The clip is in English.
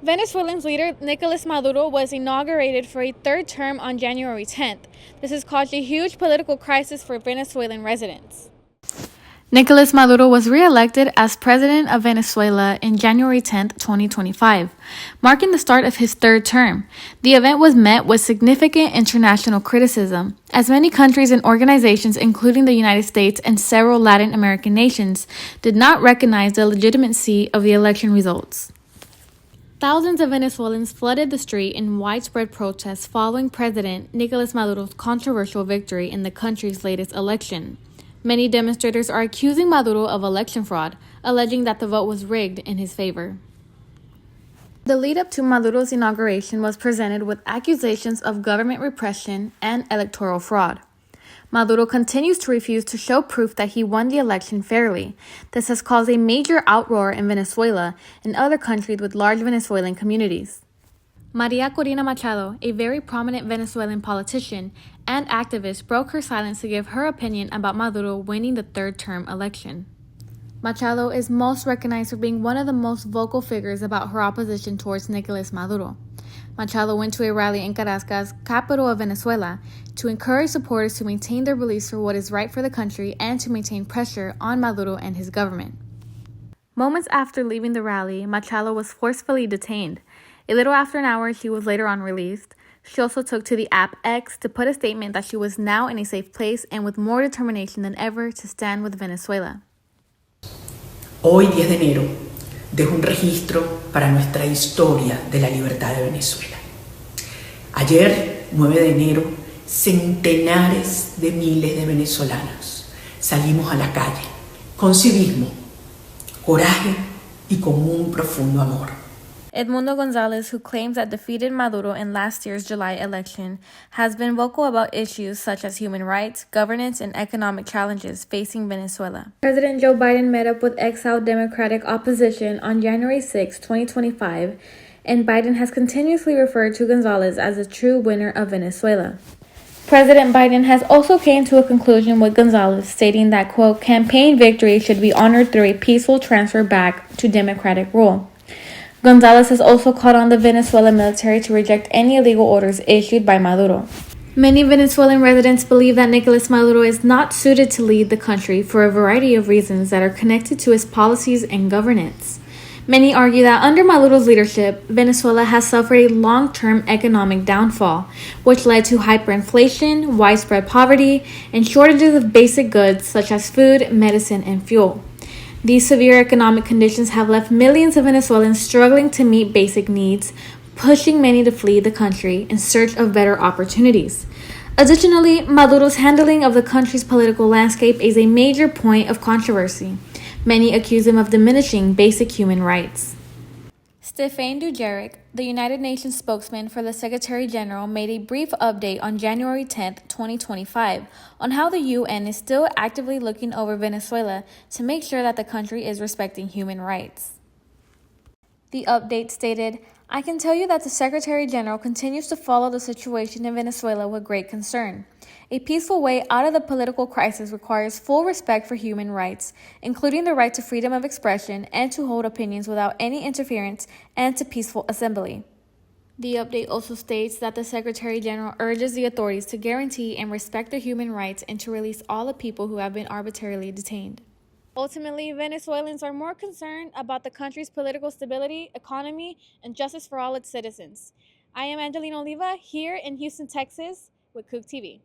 Venezuelan's leader, Nicolás Maduro, was inaugurated for a third term on January 10th. This has caused a huge political crisis for Venezuelan residents. Nicolás Maduro was re-elected as president of Venezuela in January 10, 2025, marking the start of his third term. The event was met with significant international criticism, as many countries and organizations, including the United States and several Latin American nations, did not recognize the legitimacy of the election results. Thousands of Venezuelans flooded the street in widespread protests following President Nicolás Maduro's controversial victory in the country's latest election. Many demonstrators are accusing Maduro of election fraud, alleging that the vote was rigged in his favor. The lead-up to Maduro's inauguration was presented with accusations of government repression and electoral fraud. Maduro continues to refuse to show proof that he won the election fairly. This has caused a major outroar in Venezuela and other countries with large Venezuelan communities. Maria Corina Machado, a very prominent Venezuelan politician and activist, broke her silence to give her opinion about Maduro winning the third-term election. Machado is most recognized for being one of the most vocal figures about her opposition towards Nicolás Maduro. Machado went to a rally in Caracas, capital of Venezuela, to encourage supporters to maintain their beliefs for what is right for the country and to maintain pressure on Maduro and his government. Moments after leaving the rally, Machado was forcefully detained. A little after an hour, she was later on released. She also took to the app X to put a statement that she was now in a safe place and with more determination than ever to stand with Venezuela. Hoy, 10 de enero, dejo un registro para nuestra historia de la libertad de Venezuela. Ayer, 9 de enero, centenares de miles de venezolanos salimos a la calle con civismo, coraje y con un profundo amor. Edmundo Gonzalez, who claims that defeated Maduro in last year's July election, has been vocal about issues such as human rights, governance, and economic challenges facing Venezuela. President Joe Biden met up with exiled Democratic opposition on January 6, 2025, and Biden has continuously referred to Gonzalez as a true winner of Venezuela. President Biden has also came to a conclusion with Gonzalez, stating that, quote, campaign victory should be honored through a peaceful transfer back to democratic rule. Gonzalez has also called on the Venezuelan military to reject any illegal orders issued by Maduro. Many Venezuelan residents believe that Nicolás Maduro is not suited to lead the country for a variety of reasons that are connected to his policies and governance. Many argue that under Maduro's leadership, Venezuela has suffered a long-term economic downfall, which led to hyperinflation, widespread poverty, and shortages of basic goods such as food, medicine, and fuel. These severe economic conditions have left millions of Venezuelans struggling to meet basic needs, pushing many to flee the country in search of better opportunities. Additionally, Maduro's handling of the country's political landscape is a major point of controversy. Many accuse him of diminishing basic human rights. Stéphane Dujarric, the United Nations spokesman for the Secretary General, made a brief update on January 10, 2025, on how the UN is still actively looking over Venezuela to make sure that the country is respecting human rights. The update stated, I can tell you that the Secretary General continues to follow the situation in Venezuela with great concern. A peaceful way out of the political crisis requires full respect for human rights, including the right to freedom of expression and to hold opinions without any interference and to peaceful assembly. The update also states that the Secretary General urges the authorities to guarantee and respect their human rights and to release all the people who have been arbitrarily detained. Ultimately, Venezuelans are more concerned about the country's political stability, economy, and justice for all its citizens. I am Angelina Oliva here in Houston, Texas with Cook TV.